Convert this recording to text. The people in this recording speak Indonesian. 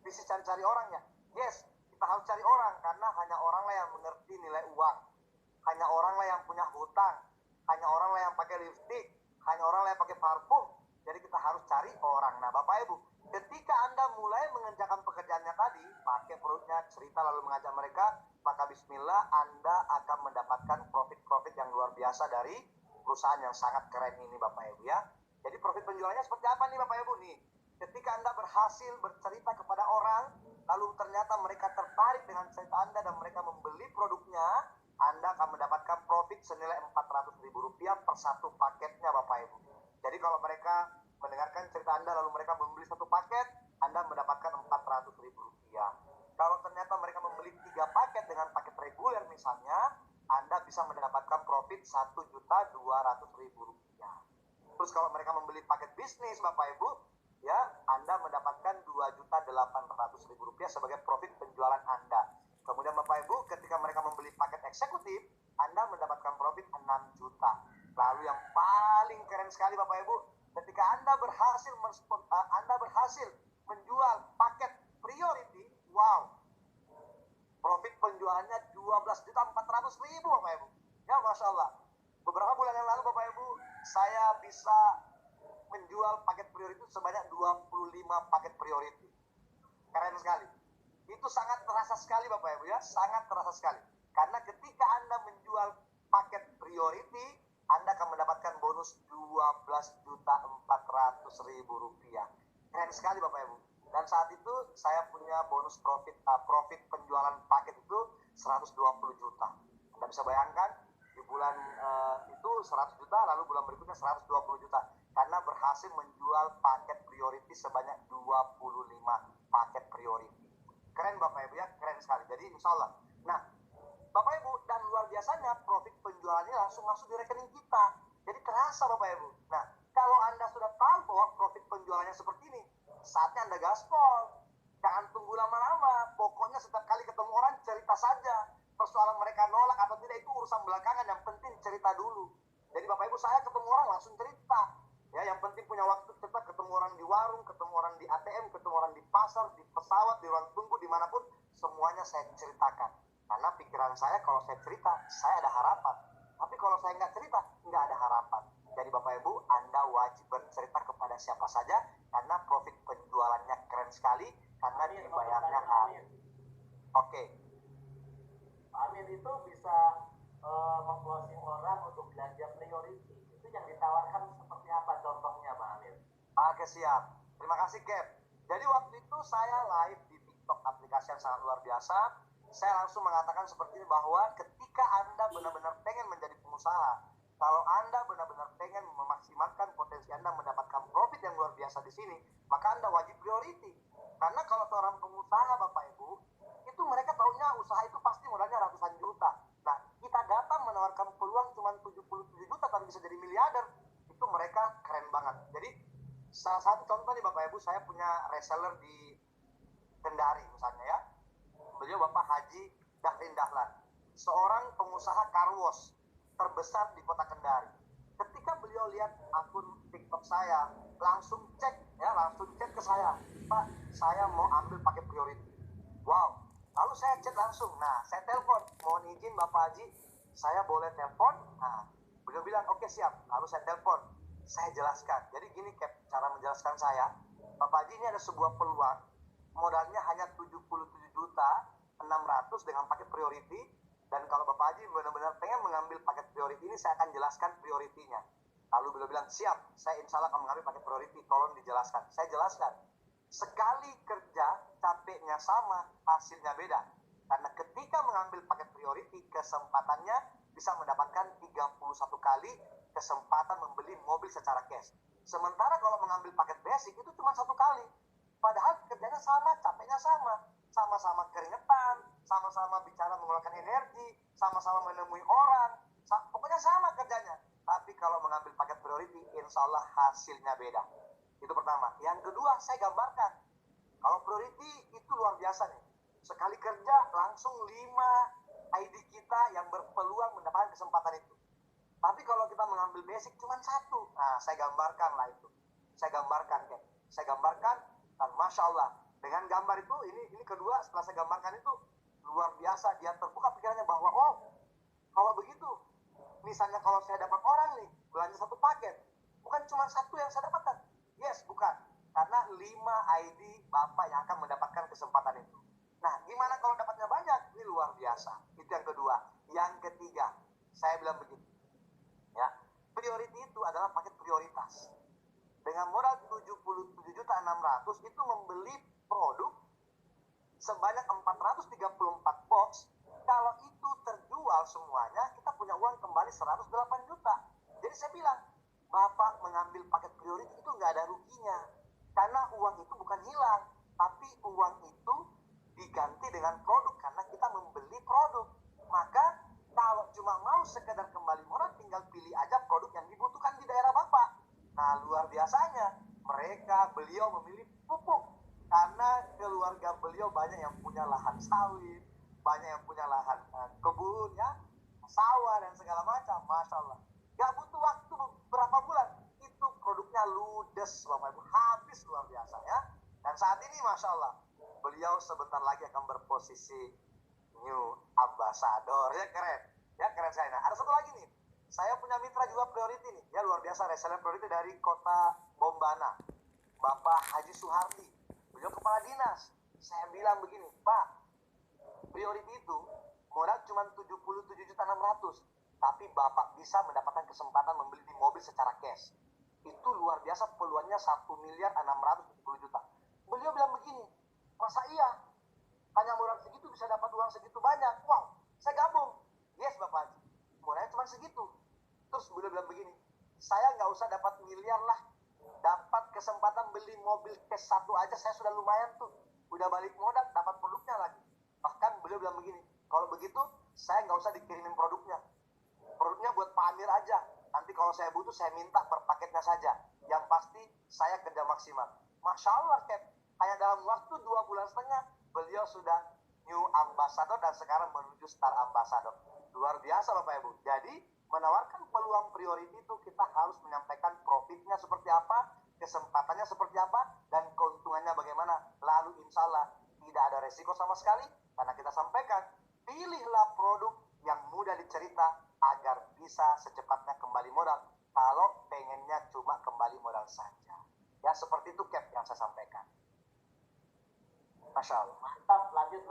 bisnis cari-cari orang ya. Yes, kita harus cari orang karena hanya oranglah yang mengerti nilai uang. Hanya oranglah yang punya hutang. Hanya oranglah yang pakai lipstick. Hanya oranglah yang pakai parfum. Jadi kita harus cari orang. Nah, Bapak Ibu, ketika Anda mulai mengerjakan pekerjaannya tadi, pakai perutnya, cerita lalu mengajak mereka, maka bismillah Anda akan mendapatkan profit-profit yang luar biasa dari perusahaan yang sangat keren ini Bapak Ibu ya. Jadi profit penjualannya seperti apa nih Bapak Ibu nih? Ketika Anda berhasil bercerita kepada orang, lalu ternyata mereka tertarik dengan cerita Anda dan mereka membeli produknya, Anda akan mendapatkan profit senilai Rp400.000 per satu paketnya Bapak Ibu. Jadi kalau mereka mendengarkan cerita Anda lalu mereka membeli satu paket, Anda mendapatkan Rp400.000. Kalau ternyata mereka membeli 3 paket dengan paket reguler misalnya, Anda bisa mendapatkan profit Rp1.200.000. Terus kalau mereka membeli paket bisnis Bapak Ibu, ya Anda mendapatkan Rp2.800.000 sebagai profit penjualan Anda. Kemudian Bapak Ibu, ketika mereka membeli paket eksekutif, Anda mendapatkan profit 6 juta. Lalu yang paling keren sekali Bapak Ibu, ketika Anda berhasil menjual paket priority, wow, profit penjualannya Rp12.400.000 Bapak Ibu. Ya Masya Allah. Beberapa bulan yang lalu Bapak Ibu, saya bisa menjual paket priority sebanyak 25 paket priority. Keren sekali. Itu sangat terasa sekali Bapak Ibu ya, sangat terasa sekali. Karena ketika Anda menjual paket priority, Anda akan mendapatkan bonus Rp12.400.000. Keren sekali Bapak Ibu. Dan saat itu saya punya bonus profit penjualan paket itu 120 juta. Anda bisa bayangkan di bulan itu 100 juta, lalu bulan berikutnya 120 juta. Karena berhasil menjual paket priority sebanyak 25 paket priority. Keren Bapak Ibu ya, keren sekali. Jadi insya Allah. Nah, Bapak Ibu, dan luar biasanya profit penjualannya langsung masuk di rekening kita. Jadi terasa Bapak Ibu. Nah, kalau Anda sudah tahu bahwa profit penjualannya seperti ini, saatnya Anda gaspol. Jangan tunggu lama-lama. Pokoknya setiap kali ketemu orang cerita saja. Persoalan mereka nolak atau tidak itu urusan belakangan. Yang penting cerita dulu. Jadi Bapak Ibu, saya ketemu orang langsung cerita. Ya, yang penting punya waktu cepat, ketemu orang di warung, ketemu orang di ATM, ketemu orang di pasar, di pesawat, di ruang tunggu, dimanapun, semuanya saya ceritakan. Karena pikiran saya kalau saya cerita, saya ada harapan. Tapi kalau saya nggak cerita, nggak ada harapan. Jadi Bapak Ibu, Anda wajib bercerita kepada siapa saja, karena profit penjualannya keren sekali, karena dibayarnya hari. Oke. Amin itu bisa meng-closing orang untuk belanja priority. Itu yang ditawarkan seperti apa contohnya Pak Amir? Oke, siap. Terima kasih Cap. Jadi waktu itu saya live di TikTok, aplikasi yang sangat luar biasa. Saya langsung mengatakan seperti ini, bahwa ketika Anda benar-benar pengen menjadi pengusaha, kalau Anda benar-benar pengen memaksimalkan potensi Anda mendapatkan profit yang luar biasa di sini, maka Anda wajib priority. Karena kalau seorang pengusaha Bapak Ibu, itu mereka taunya usaha itu pasti modalnya ratusan juta. Nah, kita datang menawarkan peluang cuma 77 juta tapi bisa jadi miliarder. Itu mereka keren banget. Jadi salah satu contoh nih Bapak Ibu, saya punya reseller di Kendari misalnya ya. Beliau Bapak Haji Dahrin Dahlan, seorang pengusaha car wash terbesar di kota Kendari. Ketika beliau lihat akun TikTok saya, langsung cek ke saya, Pak, saya mau ambil pakai priority. Wow. Lalu saya chat langsung. Nah, saya telepon, mohon izin Bapak Haji, saya boleh telepon? Nah, beliau bilang, oke siap. Lalu saya telepon, saya jelaskan. Jadi gini Cap, cara menjelaskan saya, Bapak Haji, ini ada sebuah peluang, modalnya hanya 77.600.000 dengan paket priority. Dan kalau Bapak Haji benar-benar pengen mengambil paket priority ini, saya akan jelaskan prioritinya. Lalu beliau bilang, siap, saya insya Allah akan mengambil paket priority, tolong dijelaskan. Saya jelaskan. Sekali kerja, capeknya sama, hasilnya beda. Karena ketika mengambil paket priority, kesempatannya bisa mendapatkan 31 kali kesempatan membeli mobil secara cash. Sementara kalau mengambil paket basic itu cuma 1 kali. Padahal kerjanya sama, capeknya sama. Sama-sama keringetan, sama-sama bicara mengeluarkan energi, sama-sama menemui orang. Pokoknya sama kerjanya. Tapi kalau mengambil paket priority, insya Allah hasilnya beda. Itu pertama. Yang kedua, saya gambarkan. Kalau priority itu luar biasa nih. Sekali kerja langsung 5 ID kita yang berpeluang mendapatkan kesempatan itu. Tapi kalau kita mengambil basic cuma 1. Nah, saya gambarkan lah itu. Saya gambarkan dan Masya Allah, Dengan gambar itu, ini kedua setelah saya gambarkan itu luar biasa, dia terbuka pikirannya bahwa oh kalau begitu, misalnya kalau saya dapat orang nih belanja satu paket, bukan cuma satu yang saya dapatkan. Yes, bukan. Karena 5 ID Bapak yang akan mendapatkan kesempatan itu. Nah, gimana kalau dapatnya banyak? Ini luar biasa. Itu yang kedua. Yang ketiga, saya bilang begini. Ya, priority itu adalah paket prioritas. Dengan modal 77.600.000 itu membeli produk sebanyak 434 box. Kalau itu terjual semuanya, kita punya uang kembali 108 juta. Jadi saya bilang, Bapak mengambil paket priority itu nggak ada ruginya. Karena uang itu bukan hilang, tapi uang itu diganti dengan produk karena kita membeli produk. Maka kalau cuma mau sekedar kembali modal, tinggal pilih aja produk yang dibutuhkan di daerah Bapak. Nah, luar biasanya beliau memilih pupuk karena keluarga beliau banyak yang punya lahan sawit, banyak yang punya lahan kebun ya, sawah dan segala macam. Masya Allah, gak butuh waktu berapa bulan itu produknya ludes Bapak Ibu, habis luar biasa ya. Dan saat ini Masya Allah beliau sebentar lagi akan berposisi new ambassador, ya keren saya. Nah, ada satu lagi nih, saya punya mitra juga priority nih, ya luar biasa, reseller priority dari kota Bombana, Bapak Haji Suhardi, beliau kepala dinas. Saya bilang begini, Pak, priority itu modal cuma 77.600.000, tapi Bapak bisa mendapatkan kesempatan membeli di mobil secara cash. Itu luar biasa, peluangnya 1.670.000.000. Beliau bilang begini, masa iya hanya modal segitu bisa dapat uang segitu banyak? Wow, saya gabung. Yes Bapak Haji, modalnya cuma segitu. Terus beliau bilang begini, saya nggak usah dapat miliar lah, dapat kesempatan beli mobil cash satu aja saya sudah lumayan tuh, udah balik modal dapat produknya lagi. Bahkan beliau bilang begini, kalau begitu saya nggak usah dikirimin produknya buat Pak Amir aja, nanti kalau saya butuh saya minta per paketnya saja, yang pasti saya kerja maksimal. Masya Allah, Cap, hanya dalam waktu 2,5 bulan beliau sudah new ambassador dan sekarang menuju star ambassador. Luar biasa Bapak Ibu. Jadi menawarkan peluang priority itu kita harus menyampaikan profitnya seperti apa, kesempatannya seperti apa, dan keuntungannya bagaimana. Lalu insya Allah tidak ada resiko sama sekali, karena kita sampaikan, pilihlah produk yang mudah dicerita agar bisa secepatnya kembali modal. Kalau pengennya cuma kembali modal saja, ya seperti itu Cap yang saya sampaikan. Masya Allah. Mantap, lanjut